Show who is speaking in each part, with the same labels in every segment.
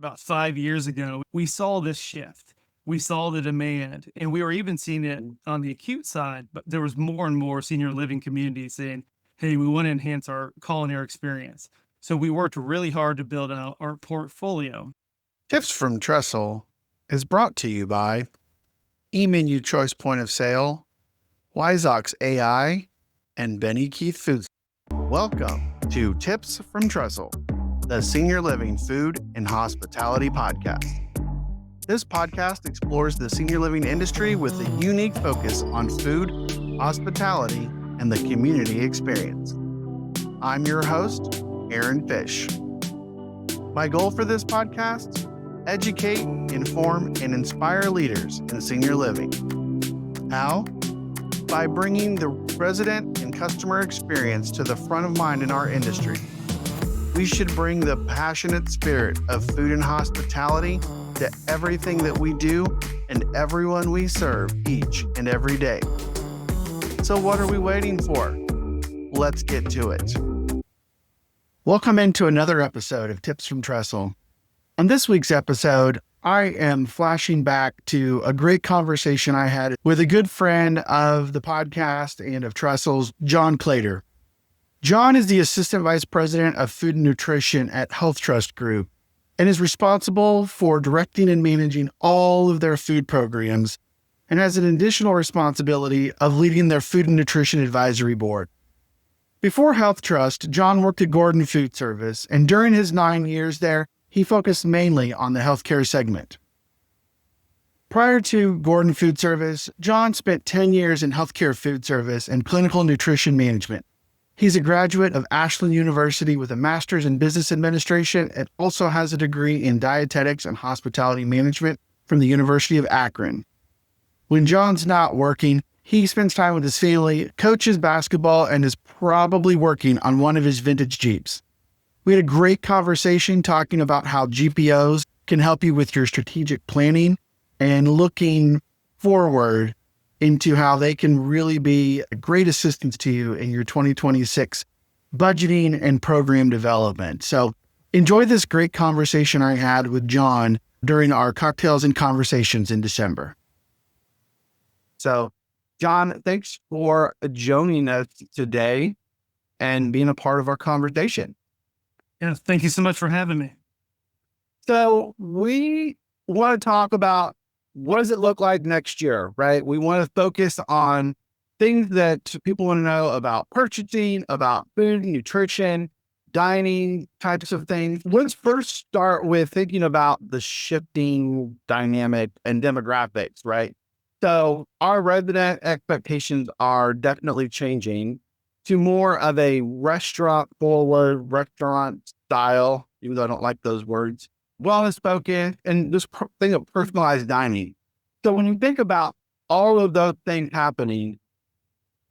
Speaker 1: about 5 years ago, we saw this shift. We saw the demand, and we were even seeing it on the acute side, but there was more and more senior living communities saying, hey, we want to enhance our culinary experience. So we worked really hard to build out our portfolio.
Speaker 2: Tips from Trestle is brought to you by eMenu Choice Point of Sale, Wiseox AI, and Benny Keith Foods. Welcome to Tips from Trestle, the Senior Living Food and Hospitality Podcast. This podcast explores the senior living industry with a unique focus on food, hospitality, and the community experience. I'm your host, Aaron Fish. My goal for this podcast: educate, inform, and inspire leaders in senior living. How? By bringing the resident and customer experience to the front of mind in our industry. We should bring the passionate spirit of food and hospitality to everything that we do and everyone we serve each and every day. So what are we waiting for? Let's get to it. Welcome into another episode of Tips from Trestle. On this week's episode, I am flashing back to a great conversation I had with a good friend of the podcast and of Trestle's, John Clater. John is the Assistant Vice President of Food and Nutrition at Health Trust Group and is responsible for directing and managing all of their food programs and has an additional responsibility of leading their Food and Nutrition Advisory Board. Before Health Trust, John worked at Gordon Food Service, and during his 9 years there, he focused mainly on the healthcare segment. Prior to Gordon Food Service, John spent 10 years in healthcare food service and clinical nutrition management. He's a graduate of Ashland University with a master's in business administration and also has a degree in dietetics and hospitality management from the University of Akron. When John's not working, he spends time with his family, coaches basketball, and is probably working on one of his vintage Jeeps. We had a great conversation talking about how GPOs can help you with your strategic planning and looking forward into how they can really be a great assistance to you in your 2026 budgeting and program development. So enjoy this great conversation I had with John during our Cocktails and Conversations in December. So, John, thanks for joining us today and being a part of our conversation.
Speaker 1: Yeah, thank you so much for having me.
Speaker 2: So we want to talk about what does it look like next year, right? We want to focus on things that people want to know about purchasing, about food, nutrition, dining types of things. Let's first start with thinking about the shifting dynamic and demographics, right? So our resident expectations are definitely changing to more of a restaurant forward, restaurant style, even though I don't like those words, wellness spoken, and this thing of personalized dining. So when you think about all of those things happening,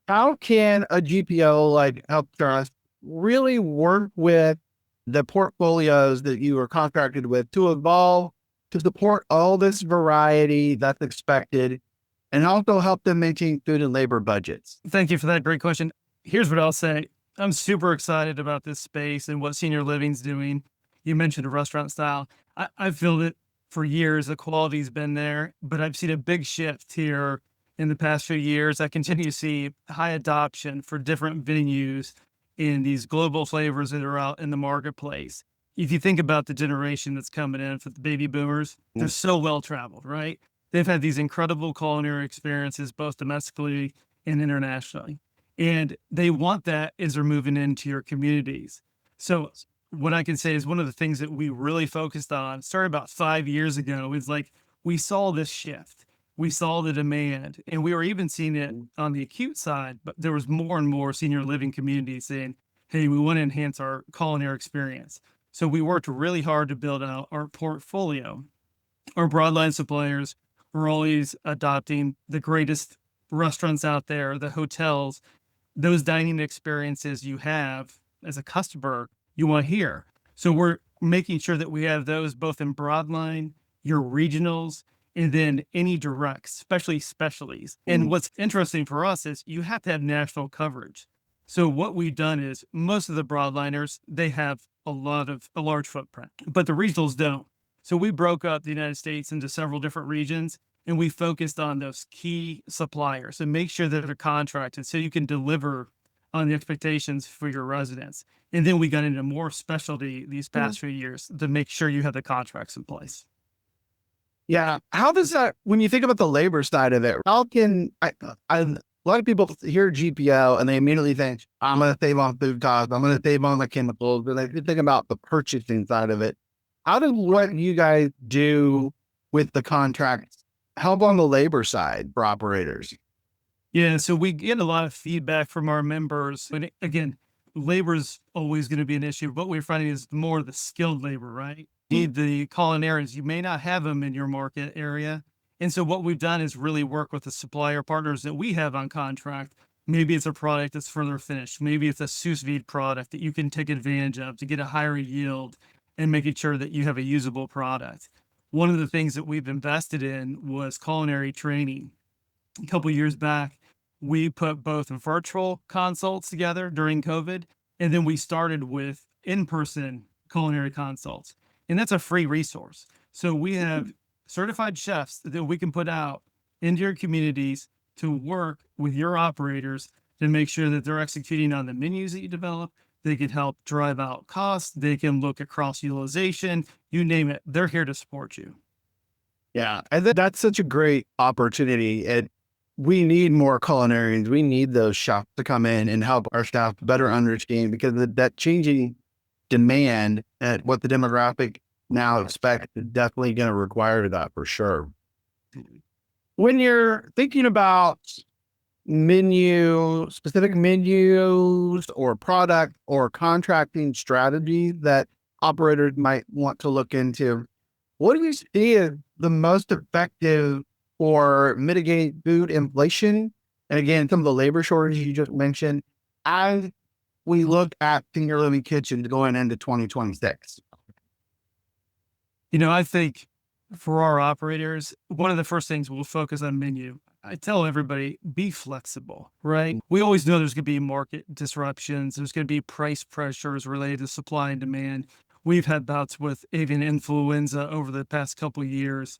Speaker 2: how can a GPO like Health Trust really work with the portfolios that you are contracted with to evolve, to support all this variety that's expected, and also help them maintain food and labor budgets?
Speaker 1: Thank you for that great question. Here's what I'll say. I'm super excited about this space and what senior living's doing. You mentioned a restaurant style. I've filled it for years. The quality's been there, but I've seen a big shift here in the past few years. I continue to see high adoption for different venues in these global flavors that are out in the marketplace. If you think about the generation that's coming in for the baby boomers, they're so well-traveled, right? They've had these incredible culinary experiences, both domestically and internationally. And they want that as they're moving into your communities. So what I can say is one of the things that we really focused on, started about 5 years ago, is like we saw this shift. We saw the demand, and we were even seeing it on the acute side, but there was more and more senior living communities saying, hey, we want to enhance our culinary experience. So we worked really hard to build out our portfolio. Our broadline suppliers were always adopting the greatest restaurants out there, the hotels, those dining experiences you have as a customer, you want to hear. So we're making sure that we have those both in broadline, your regionals, and then any directs, especially specialties. And what's interesting for us is you have to have national coverage. So what we've done is most of the broadliners, they have a large footprint, but the regionals don't. So we broke up the United States into several different regions and we focused on those key suppliers and make sure that they're contracted so you can deliver on the expectations for your residents. And then we got into more specialty these past few years to make sure you have the contracts in place.
Speaker 2: Yeah. How does that, when you think about the labor side of it, how can a lot of people hear GPO and they immediately think, I'm going to save on food costs, I'm going to save on the chemicals, but they think about the purchasing side of it. How does what you guys do with the contracts help on the labor side for operators?
Speaker 1: Yeah, so we get a lot of feedback from our members. And again, labor is always going to be an issue. What we're finding is more the skilled labor, right? You need the culinarians. You may not have them in your market area. And so what we've done is really work with the supplier partners that we have on contract. Maybe it's a product that's further finished. Maybe it's a sous vide product that you can take advantage of to get a higher yield and making sure that you have a usable product. One of the things that we've invested in was culinary training. A couple years back, we put both virtual consults together during COVID, and then we started with in-person culinary consults. And that's a free resource. So we have certified chefs that we can put out into your communities to work with your operators to make sure that they're executing on the menus that you develop. They can help drive out costs. They can look at cross utilization. You name it, they're here to support you.
Speaker 2: Yeah. And that's such a great opportunity. And we need more culinarians. We need those chefs to come in and help our staff better understand because that changing demand and what the demographic now expects is definitely going to require that for sure. When you're thinking about specific menus or product or contracting strategy that operators might want to look into, what do you see as the most effective for mitigating food inflation? And again, some of the labor shortages you just mentioned, as we look at senior living kitchens going into 2026.
Speaker 1: I think for our operators, one of the first things we'll focus on menu. I tell everybody, be flexible, right? We always know there's going to be market disruptions. There's going to be price pressures related to supply and demand. We've had bouts with avian influenza over the past couple of years,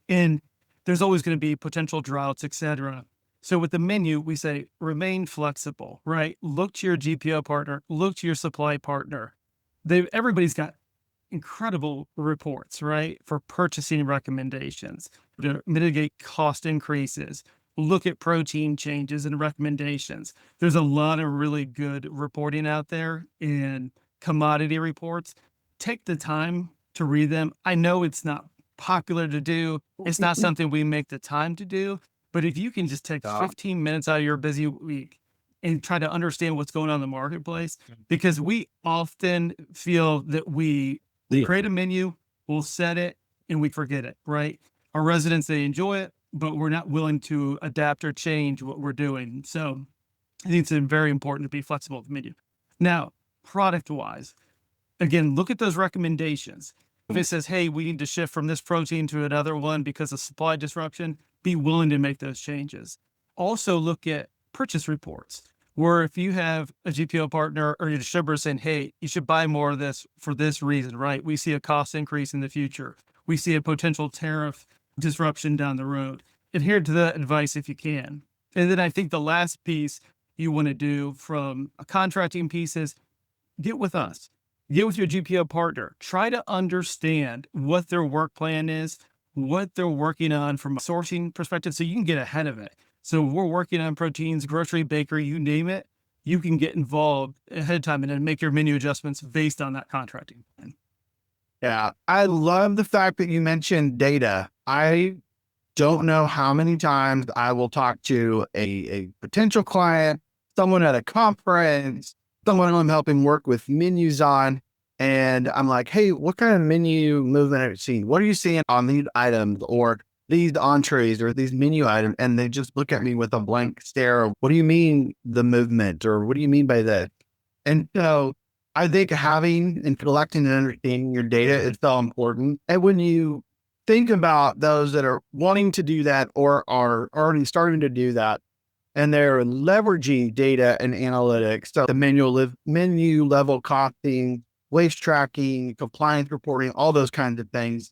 Speaker 1: and there's always going to be potential droughts, et cetera. So with the menu, we say remain flexible, right? Look to your GPO partner, look to your supply partner. Everybody's got incredible reports, right? For purchasing recommendations to mitigate cost increases, look at protein changes and recommendations. There's a lot of really good reporting out there in commodity reports. Take the time to read them. I know it's not popular to do. It's not something we make the time to do, but if you can just take 15 minutes out of your busy week and try to understand what's going on in the marketplace, because we often feel that we create a menu, we'll set it, and we forget it, right? Our residents, they enjoy it, but we're not willing to adapt or change what we're doing. So I think it's very important to be flexible with the menu. Now, product-wise, again, look at those recommendations. If it says, hey, we need to shift from this protein to another one because of supply disruption, be willing to make those changes. Also look at purchase reports, where if you have a GPO partner or your distributor saying, hey, you should buy more of this for this reason, right? We see a cost increase in the future. We see a potential tariff disruption down the road. Adhere to that advice if you can. And then I think the last piece you want to do from a contracting piece is get with us. Get with your GPO partner. Try to understand what their work plan is, what they're working on from a sourcing perspective so you can get ahead of it. So we're working on proteins, grocery, bakery, you name it. You can get involved ahead of time and then make your menu adjustments based on that contracting plan.
Speaker 2: Yeah. I love the fact that you mentioned data. I don't know how many times I will talk to a potential client, someone at a conference, someone I'm helping work with menus on. And I'm like, hey, what kind of menu movement have you seen? What are you seeing on these items or these entrees or these menu items? And they just look at me with a blank stare. What do you mean the movement? Or what do you mean by that? And so I think having and collecting and understanding your data is so important. And when you think about those that are wanting to do that or are already starting to do that, and they're leveraging data and analytics, so the menu level costing, waste tracking, compliance reporting, all those kinds of things.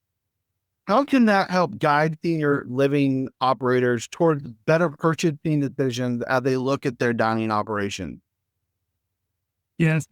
Speaker 2: How can that help guide senior living operators towards better purchasing decisions as they look at their dining operation?
Speaker 1: Yes.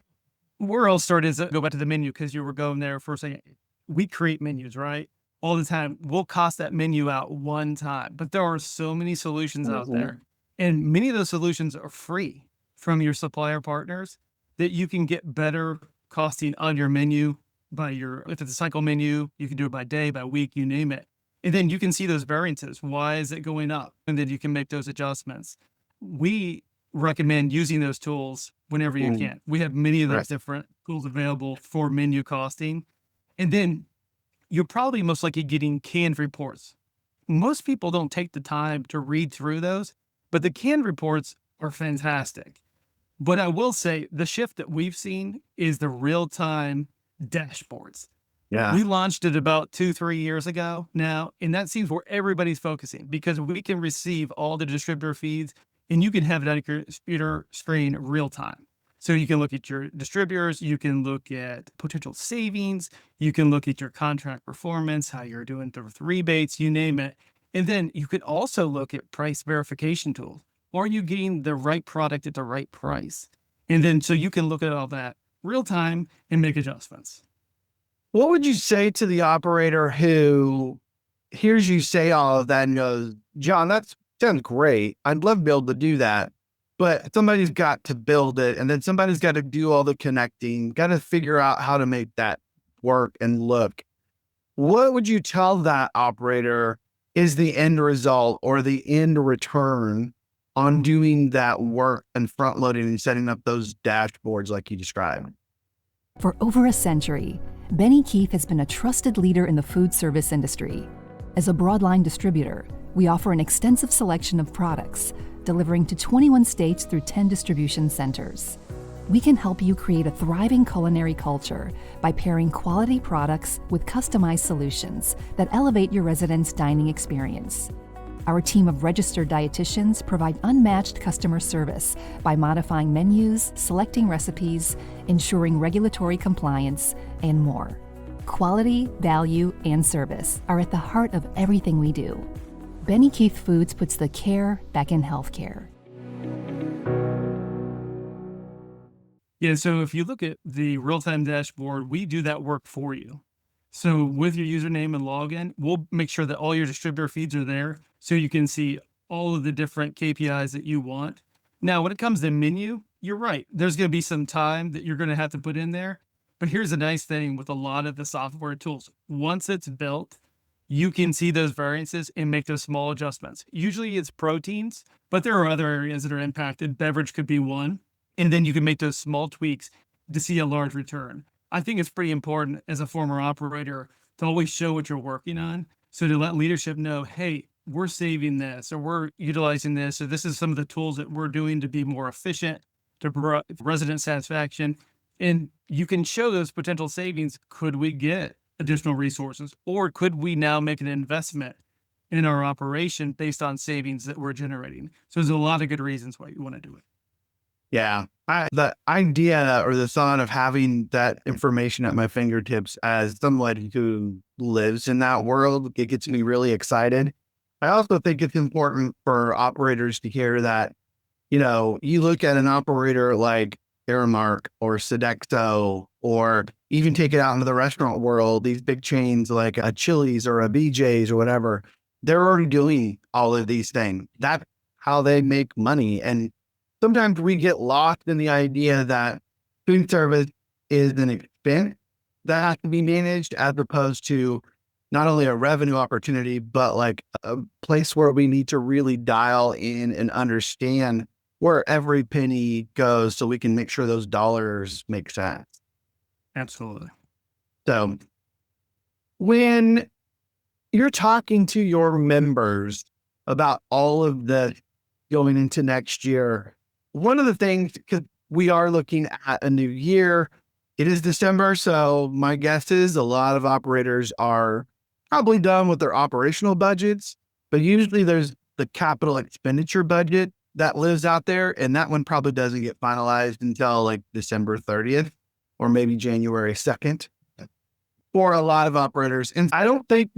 Speaker 1: Where I'll start is go back to the menu because you were going there for a second. We create menus, right? All the time. We'll cost that menu out one time, but there are so many solutions out
Speaker 2: Mhm.
Speaker 1: there. And many of those solutions are free from your supplier partners that you can get better costing on your menu by if it's a cycle menu, you can do it by day, by week, you name it. And then you can see those variances. Why is it going up? And then you can make those adjustments. We recommend using those tools whenever you
Speaker 2: Mm,
Speaker 1: can. We have many of
Speaker 2: right.
Speaker 1: those different tools available for menu costing. And then you're probably most likely getting canned reports. Most people don't take the time to read through those, but the canned reports are fantastic. But I will say the shift that we've seen is the real time dashboards.
Speaker 2: Yeah.
Speaker 1: We launched it about 2, 3 years ago now, and that seems where everybody's focusing because we can receive all the distributor feeds and you can have it on your computer screen real time. So you can look at your distributors, you can look at potential savings, you can look at your contract performance, how you're doing with rebates, you name it. And then you could also look at price verification tools. Are you getting the right product at the right price? And then so you can look at all that real time and make adjustments.
Speaker 2: What would you say to the operator who hears you say all of that and goes, John, that sounds great. I'd love to be able to do that. But somebody's got to build it. And then somebody's got to do all the connecting, got to figure out how to make that work and look. What would you tell that operator is the end result or the end return on doing that work and front loading and setting up those dashboards like you described?
Speaker 3: For over a century, Benny Keith has been a trusted leader in the food service industry. As a broadline distributor, we offer an extensive selection of products, delivering to 21 states through 10 distribution centers. We can help you create a thriving culinary culture by pairing quality products with customized solutions that elevate your residents' dining experience. Our team of registered dietitians provide unmatched customer service by modifying menus, selecting recipes, ensuring regulatory compliance, and more. Quality, value, and service are at the heart of everything we do. Benny Keith Foods puts the care back in healthcare.
Speaker 1: Yeah, so if you look at the real-time dashboard, we do that work for you. So with your username and login, we'll make sure that all your distributor feeds are there so you can see all of the different KPIs that you want. Now, when it comes to menu, you're right. There's going to be some time that you're going to have to put in there. But here's a nice thing with a lot of the software tools. Once it's built, you can see those variances and make those small adjustments. Usually it's proteins, but there are other areas that are impacted. Beverage could be one. And then you can make those small tweaks to see a large return. I think it's pretty important as a former operator to always show what you're working on. So to let leadership know, hey, we're saving this or we're utilizing this, or this is some of the tools that we're doing to be more efficient, to resident satisfaction. And you can show those potential savings. Could we get additional resources or could we now make an investment in our operation based on savings that we're generating? So there's a lot of good reasons why you want to do it.
Speaker 2: Yeah. The idea or the thought of having that information at my fingertips as someone who lives in that world, it gets me really excited. I also think it's important for operators to hear that, you look at an operator like Aramark or Sodexo, or even take it out into the restaurant world, these big chains like a Chili's or a BJ's or whatever, they're already doing all of these things. That's how they make money. And sometimes we get lost in the idea that food service is an expense that has to be managed as opposed to not only a revenue opportunity, but like a place where we need to really dial in and understand where every penny goes so we can make sure those dollars make sense.
Speaker 1: Absolutely.
Speaker 2: So when you're talking to your members about all of the going into next year, one of the things, because we are looking at a new year, it is December. So my guess is a lot of operators are probably done with their operational budgets, but usually there's the capital expenditure budget that lives out there. And that one probably doesn't get finalized until like December 30th. or maybe January 2nd for a lot of operators. And I don't think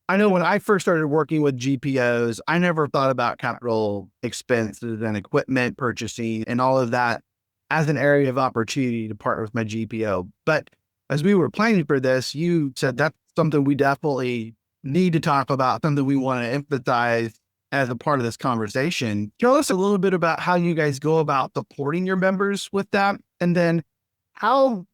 Speaker 2: I know when I first started working with GPOs, I never thought about capital expenses and equipment purchasing and all of that as an area of opportunity to partner with my GPO. But as we were planning for this, you said that's something we definitely need to talk about, something we want to emphasize as a part of this conversation. Tell us a little bit about how you guys go about supporting your members with that, and then how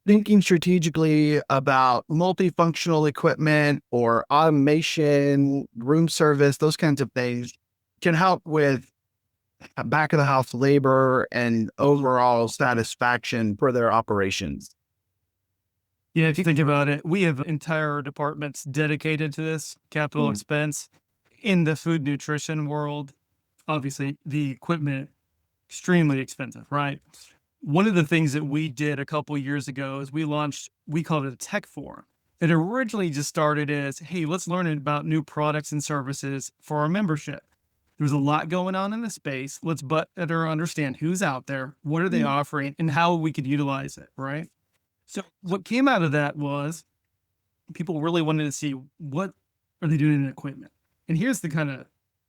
Speaker 2: thinking strategically about multifunctional equipment or automation, room service, those kinds of things can help with back of the house labor and overall satisfaction for their operations.
Speaker 1: Yeah, if you think about it, we have entire departments dedicated to this capital expense. In the food nutrition world, obviously the equipment extremely expensive, right? One of the things that we did a couple years ago is we called it a tech forum. It originally just started as, hey, let's learn about new products and services for our membership. There's a lot going on in the space. Let's better understand who's out there, what are they offering, and how we could utilize it, right? So what came out of that was people really wanted to see what are they doing in equipment. And here's the kind of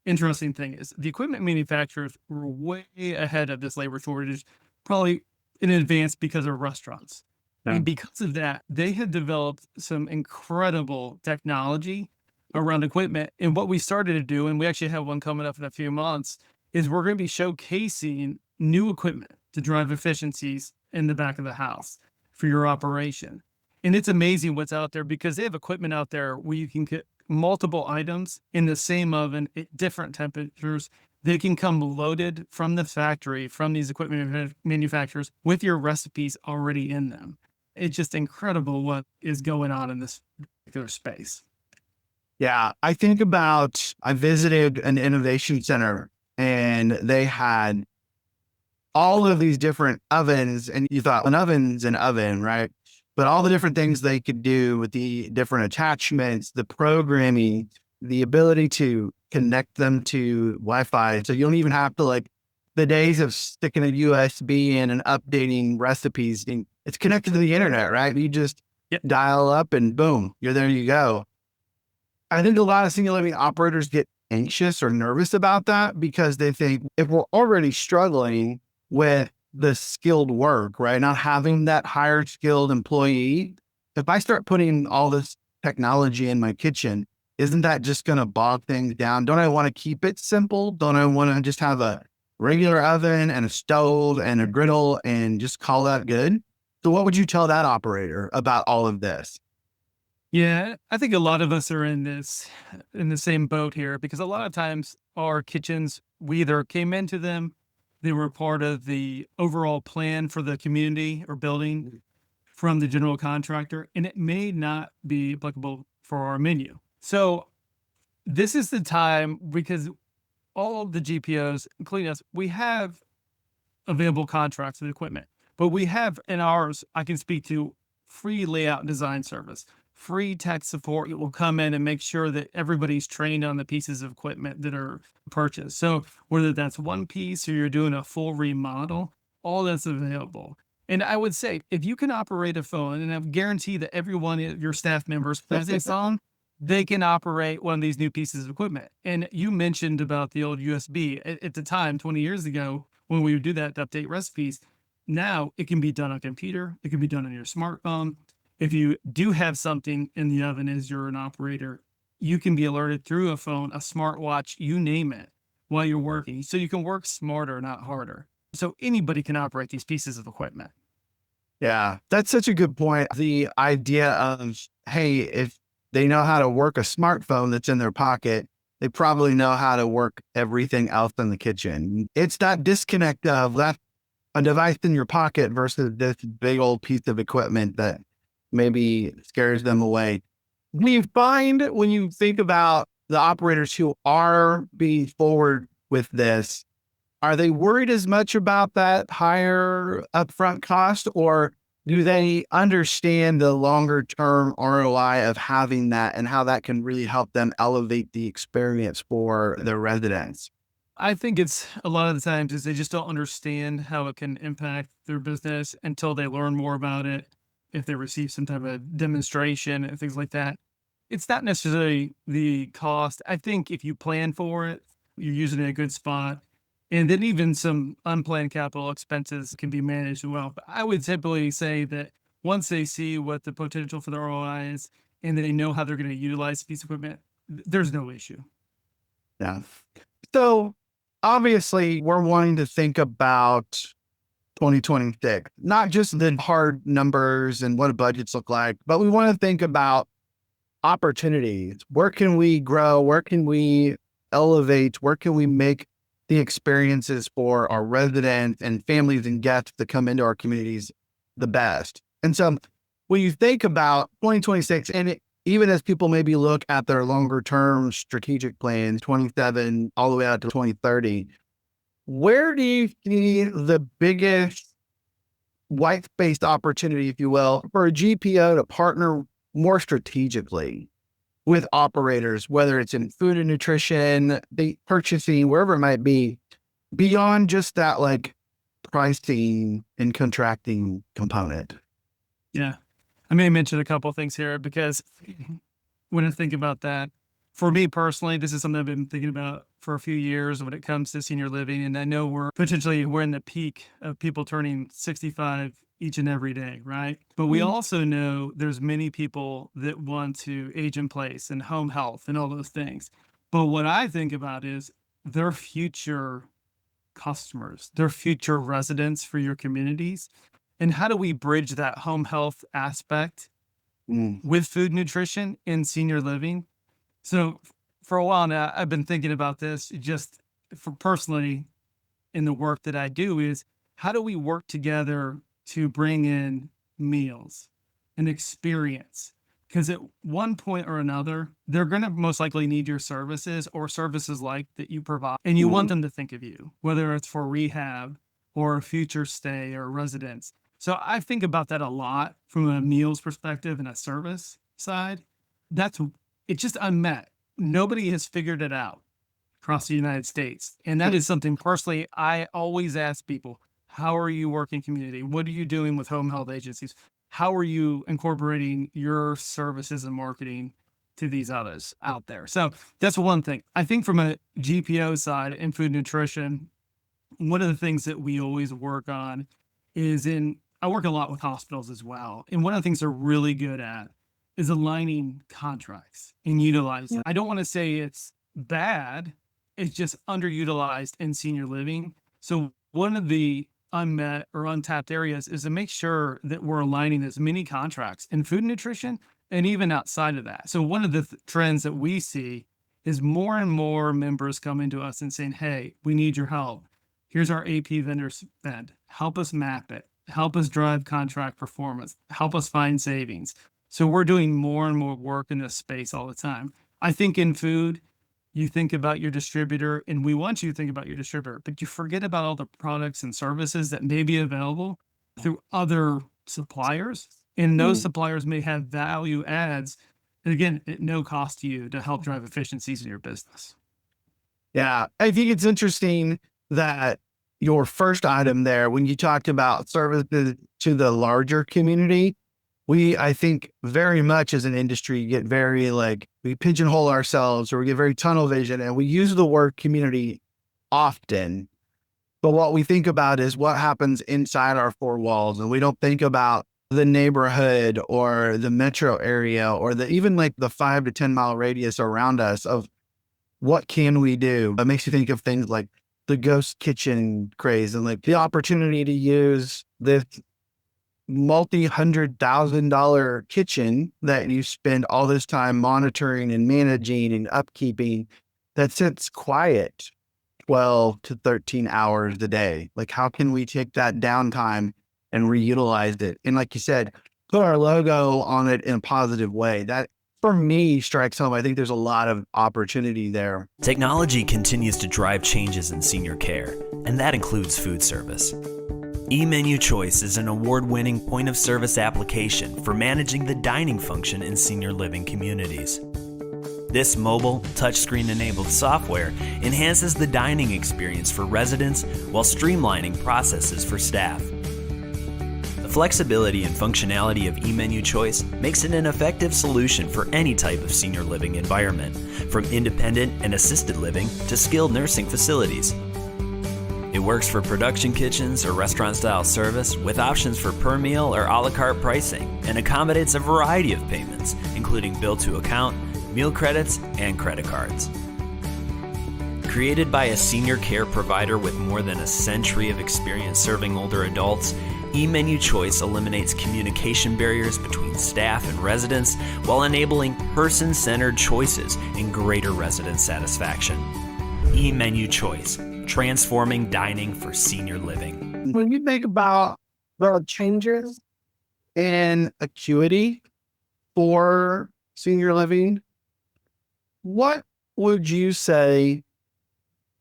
Speaker 1: interesting thing is the equipment manufacturers were way ahead of this labor shortage, probably in advance because of restaurants.
Speaker 2: Yeah.
Speaker 1: And because of that, they had developed some incredible technology around equipment. And what we started to do, and we actually have one coming up in a few months, is we're going to be showcasing new equipment to drive efficiencies in the back of the house for your operation. And it's amazing what's out there because they have equipment out there where you can get multiple items in the same oven at different temperatures. They can come loaded from the factory, from these equipment manufacturers with your recipes already in them. It's just incredible what is going on in this particular space.
Speaker 2: Yeah, I visited an innovation center and they had all of these different ovens, and you thought an oven's an oven, right? But all the different things they could do with the different attachments, the programming, the ability to connect them to Wi-Fi. So you don't even have to the days of sticking a USB in and updating recipes. It's connected to the internet, right? You just dial up and boom, there you go. I think a lot of senior living operators get anxious or nervous about that because they think if we're already struggling with the skilled work, right? Not having that higher skilled employee. If I start putting all this technology in my kitchen, isn't that just going to bog things down? Don't I want to keep it simple? Don't I want to just have a regular oven and a stove and a griddle and just call that good? So what would you tell that operator about all of this?
Speaker 1: Yeah, I think a lot of us are in the same boat here because a lot of times our kitchens, we either came into them, they were part of the overall plan for the community or building from the general contractor, and it may not be applicable for our menu. So this is the time because all of the GPOs, including us, we have available contracts with equipment, but we have in ours, I can speak to free layout design service, free tech support that will come in and make sure that everybody's trained on the pieces of equipment that are purchased. So whether that's one piece or you're doing a full remodel, all that's available. And I would say if you can operate a phone, and I guarantee that every one of your staff members has a phone, they can operate one of these new pieces of equipment. And you mentioned about the old USB at the time, 20 years ago, when we would do that to update recipes. Now it can be done on a computer. It can be done on your smartphone. If you do have something in the oven as you're an operator, you can be alerted through a phone, a smartwatch, you name it, while you're working. So you can work smarter, not harder. So anybody can operate these pieces of equipment.
Speaker 2: Yeah, that's such a good point. The idea of, hey, if they know how to work a smartphone that's in their pocket, they probably know how to work everything else in the kitchen. It's that disconnect of that a device in your pocket versus this big old piece of equipment that maybe scares them away. Do you find when you think about the operators who are being forward with this, are they worried as much about that higher upfront cost, or do they understand the longer term ROI of having that and how that can really help them elevate the experience for their residents?
Speaker 1: I think it's a lot of the times is they just don't understand how it can impact their business until they learn more about it. If they receive some type of demonstration and things like that, it's not necessarily the cost. I think if you plan for it, you're using it in a good spot. And then even some unplanned capital expenses can be managed well. But I would typically say that once they see what the potential for the ROI is and they know how they're going to utilize the piece of equipment, there's no issue.
Speaker 2: Yeah. So obviously, we're wanting to think about 2026, not just the hard numbers and what budgets look like, but we want to think about opportunities. Where can we grow? Where can we elevate? Where can we make the experiences for our residents and families and guests that come into our communities the best? And so when you think about 2026, even as people maybe look at their longer term strategic plans, 27 all the way out to 2030, where do you see the biggest white space opportunity, if you will, for a GPO to partner more strategically with operators, whether it's in food and nutrition, the purchasing, wherever it might be, beyond just that like pricing and contracting component?
Speaker 1: Yeah. I may mention a couple of things here because when I think about that, for me personally, this is something I've been thinking about for a few years when it comes to senior living. And I know we're in the peak of people turning 65 each and every day, right? But we also know there's many people that want to age in place and home health and all those things. But what I think about is their future customers, their future residents for your communities. And how do we bridge that home health aspect with food nutrition in senior living? So for a while now, I've been thinking about this just for personally in the work that I do is how do we work together to bring in meals and experience? Because at one point or another, they're going to most likely need your services or services like that you provide. And you want them to think of you, whether it's for rehab or a future stay or residence. So I think about that a lot from a meals perspective and a service side. It's just unmet. Nobody has figured it out across the United States. And that is something personally, I always ask people, how are you working community? What are you doing with home health agencies? How are you incorporating your services and marketing to these others out there? So that's one thing. I think from a GPO side in food nutrition, one of the things that we always work on is I work a lot with hospitals as well. And one of the things they're really good at is aligning contracts and utilizing. I don't want to say it's bad. It's just underutilized in senior living. So one of the unmet or untapped areas is to make sure that we're aligning as many contracts in food nutrition and even outside of that. So one of the trends that we see is more and more members coming to us and saying, hey, we need your help. Here's our AP vendor spend. Help us map it. Help us drive contract performance. Help us find savings. So we're doing more and more work in this space all the time. I think in food, you think about your distributor, and we want you to think about your distributor, but you forget about all the products and services that may be available through other suppliers. And those suppliers may have value adds, again, at no cost to you to help drive efficiencies in your business.
Speaker 2: Yeah, I think it's interesting that your first item there, when you talked about services to the larger community, I think very much as an industry get very we pigeonhole ourselves or we get very tunnel vision and we use the word community often. But what we think about is what happens inside our four walls. And we don't think about the neighborhood or the metro area or even the 5 to 10 mile radius around us of what can we do? It makes you think of things like the ghost kitchen craze and the opportunity to use this multi-$100,000 kitchen that you spend all this time monitoring and managing and upkeeping that sits quiet 12 to 13 hours a day. How can we take that downtime and reutilize it? And like you said, put our logo on it in a positive way. That for me strikes home. I think there's a lot of opportunity there.
Speaker 4: Technology continues to drive changes in senior care, and that includes food service. eMenu Choice is an award-winning point-of-service application for managing the dining function in senior living communities. This mobile, touchscreen-enabled software enhances the dining experience for residents while streamlining processes for staff. The flexibility and functionality of eMenu Choice makes it an effective solution for any type of senior living environment, from independent and assisted living to skilled nursing facilities. It works for production kitchens or restaurant-style service with options for per meal or a la carte pricing, and accommodates a variety of payments, including bill to account, meal credits, and credit cards. Created by a senior care provider with more than a century of experience serving older adults, eMenu Choice eliminates communication barriers between staff and residents while enabling person-centered choices and greater resident satisfaction. eMenu Choice, transforming dining for senior living.
Speaker 2: When you think about the changes in acuity for senior living, what would you say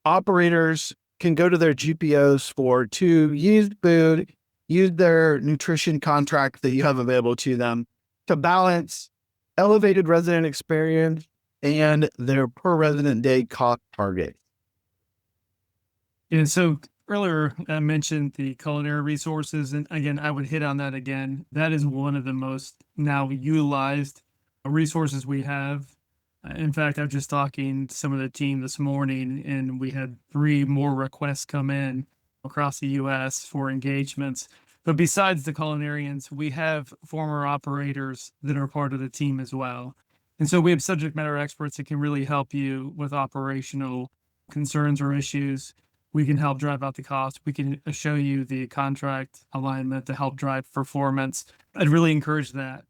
Speaker 2: operators can go to their GPOs for to use food, use their nutrition contract that you have available to them to balance elevated resident experience and their per resident day cost target?
Speaker 1: And so earlier I mentioned the culinary resources, and again, I would hit on that again. That is one of the most now utilized resources we have. In fact, I was just talking to some of the team this morning, and we had 3 more requests come in across the U.S. for engagements. But besides the culinarians, we have former operators that are part of the team as well. And so we have subject matter experts that can really help you with operational concerns or issues. We can help drive out the cost. We can show you the contract alignment to help drive performance. I'd really encourage that.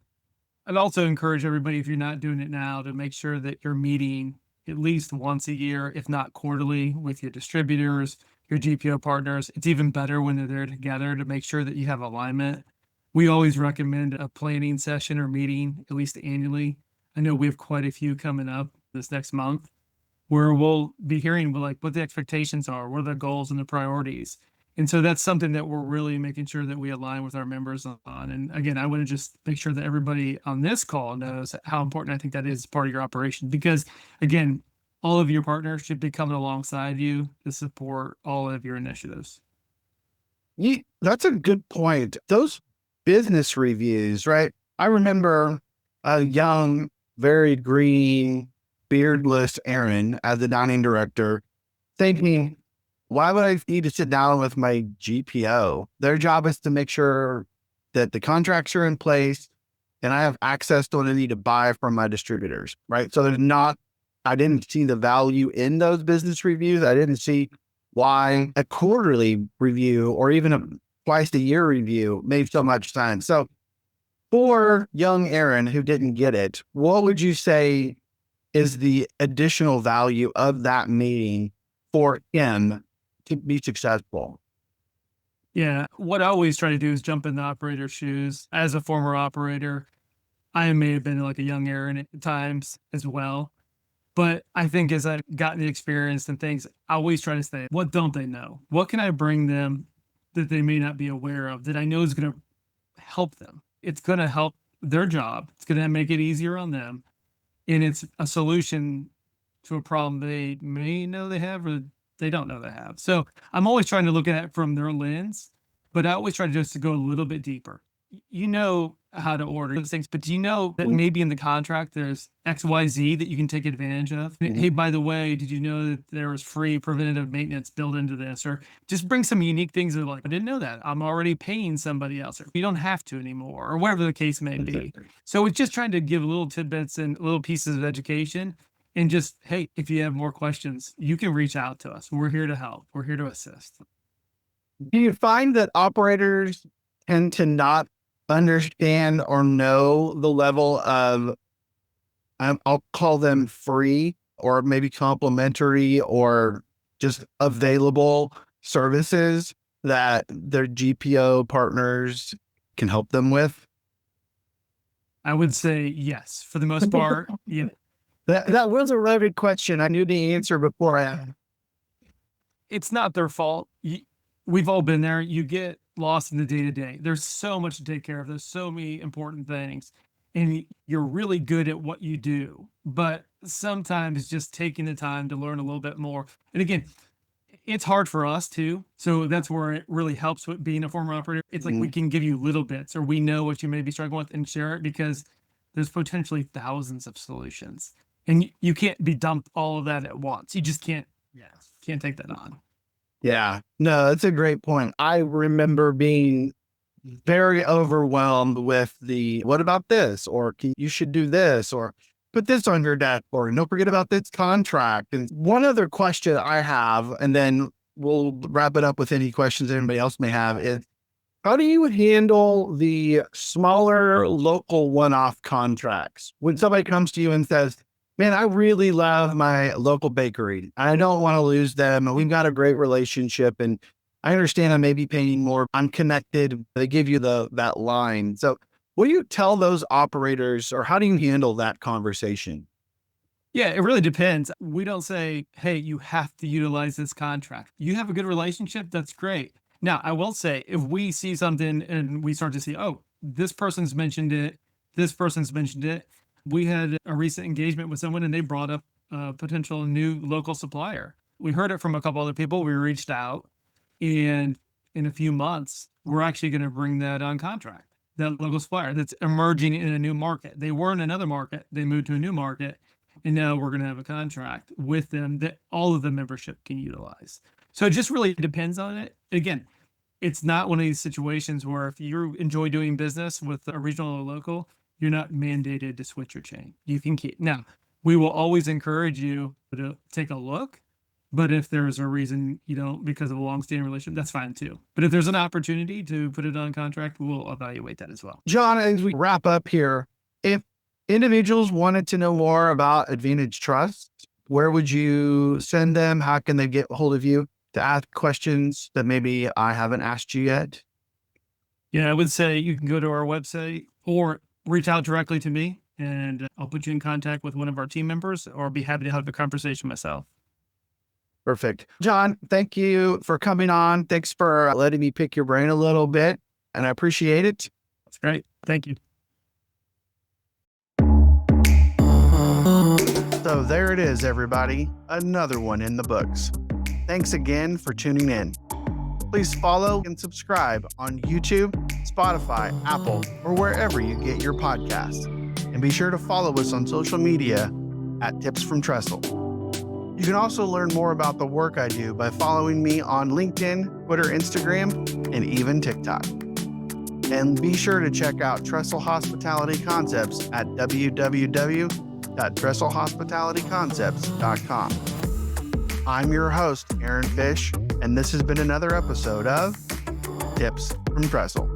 Speaker 1: I'd also encourage everybody, if you're not doing it now, to make sure that you're meeting at least once a year, if not quarterly, with your distributors, your GPO partners. It's even better when they're there together to make sure that you have alignment. We always recommend a planning session or meeting at least annually. I know we have quite a few coming up this next month where we'll be hearing like what the expectations are, what are the goals and the priorities. And so that's something that we're really making sure that we align with our members on. And again, I want to just make sure that everybody on this call knows how important I think that is as part of your operation, because again, all of your partners should be coming alongside you to support all of your initiatives.
Speaker 2: That's a good point. Those business reviews, right? I remember a young, very green, beardless Aaron as the dining director thinking, why would I need to sit down with my GPO? Their job is to make sure that the contracts are in place and I have access to what I need to buy from my distributors, right? So I didn't see the value in those business reviews. I didn't see why a quarterly review or even a twice a year review made so much sense. So for young Aaron who didn't get it, what would you say is the additional value of that meeting for him to be successful?
Speaker 1: Yeah, what I always try to do is jump in the operator's shoes. As a former operator, I may have been like a young Aaron at times as well. But I think as I've gotten the experience and things, I always try to say, what don't they know? What can I bring them that they may not be aware of that I know is going to help them? It's going to help their job. It's going to make it easier on them. And it's a solution to a problem they may know they have or they don't know they have. So I'm always trying to look at it from their lens, but I always try to just to go a little bit deeper. You know how to order those things, but do you know that maybe in the contract there's XYZ that you can take advantage of? Hey, by the way, did you know that there was free preventative maintenance built into this? Or just bring some unique things that are like, I didn't know that. I'm already paying somebody else. Or you don't have to anymore, or whatever the case may be. So it's just trying to give little tidbits and little pieces of education. And just, hey, if you have more questions, you can reach out to us. We're here to help. We're here to assist.
Speaker 2: Do you find that operators tend to not understand or know the level of, I'll call them free or maybe complimentary or just available services that their GPO partners can help them with?
Speaker 1: I would say yes, for the most part. Yeah.
Speaker 2: That was a loaded question. I knew the answer before I.
Speaker 1: It's not their fault. We've all been there. You get lost in the day to day. There's so much to take care of. There's so many important things, and you're really good at what you do. but sometimes just taking the time to learn a little bit more. And again, it's hard for us too. So that's where it really helps with being a former operator. It's like we can give you little bits, or we know what you may be struggling with and share it, because there's potentially thousands of solutions. And you can't be dumped all of that at once. You just can't take that on.
Speaker 2: Yeah, no, that's a great point. I remember being very overwhelmed with what about this? Or you should do this, or put this on your dashboard, and don't forget about this contract. And one other question I have, and then we'll wrap it up with any questions anybody else may have, is how do you handle the smaller local one-off contracts? When somebody comes to you and says, man, I really love my local bakery. I don't want to lose them. We've got a great relationship, and I understand I may be paying more. I'm connected. They give you that line. So what do you tell those operators, or how do you handle that conversation?
Speaker 1: Yeah, it really depends. We don't say, hey, you have to utilize this contract. You have a good relationship, that's great. Now, I will say, if we see something and we start to see, oh, this person's mentioned it, this person's mentioned it. We had a recent engagement with someone and they brought up a potential new local supplier. We heard it from a couple other people. We reached out, and in a few months, we're actually going to bring that on contract. That local supplier that's emerging in a new market. They were in another market, they moved to a new market, and now we're going to have a contract with them that all of the membership can utilize. So it just really depends on it. Again, it's not one of these situations where if you enjoy doing business with a regional or local, you're not mandated to switch your chain. You can keep. Now, we will always encourage you to take a look, but if there's a reason you don't, because of a long-standing relationship, that's fine too. But if there's an opportunity to put it on contract, we'll evaluate that as well.
Speaker 2: John, as we wrap up here, if individuals wanted to know more about Advantage Trust, where would you send them? How can they get a hold of you to ask questions that maybe I haven't asked you yet?
Speaker 1: Yeah, I would say you can go to our website or reach out directly to me, and I'll put you in contact with one of our team members, or be happy to have the conversation myself.
Speaker 2: Perfect. John, thank you for coming on. Thanks for letting me pick your brain a little bit, and I appreciate it.
Speaker 1: That's great. Thank you.
Speaker 2: So there it is, everybody. Another one in the books. Thanks again for tuning in. Please follow and subscribe on YouTube, Spotify, Apple, or wherever you get your podcasts. And be sure to follow us on social media at Tips from Trestle. You can also learn more about the work I do by following me on LinkedIn, Twitter, Instagram, and even TikTok. And be sure to check out Trestle Hospitality Concepts at www.trestlehospitalityconcepts.com. I'm your host, Aaron Fish, and this has been another episode of Tips from Trestle.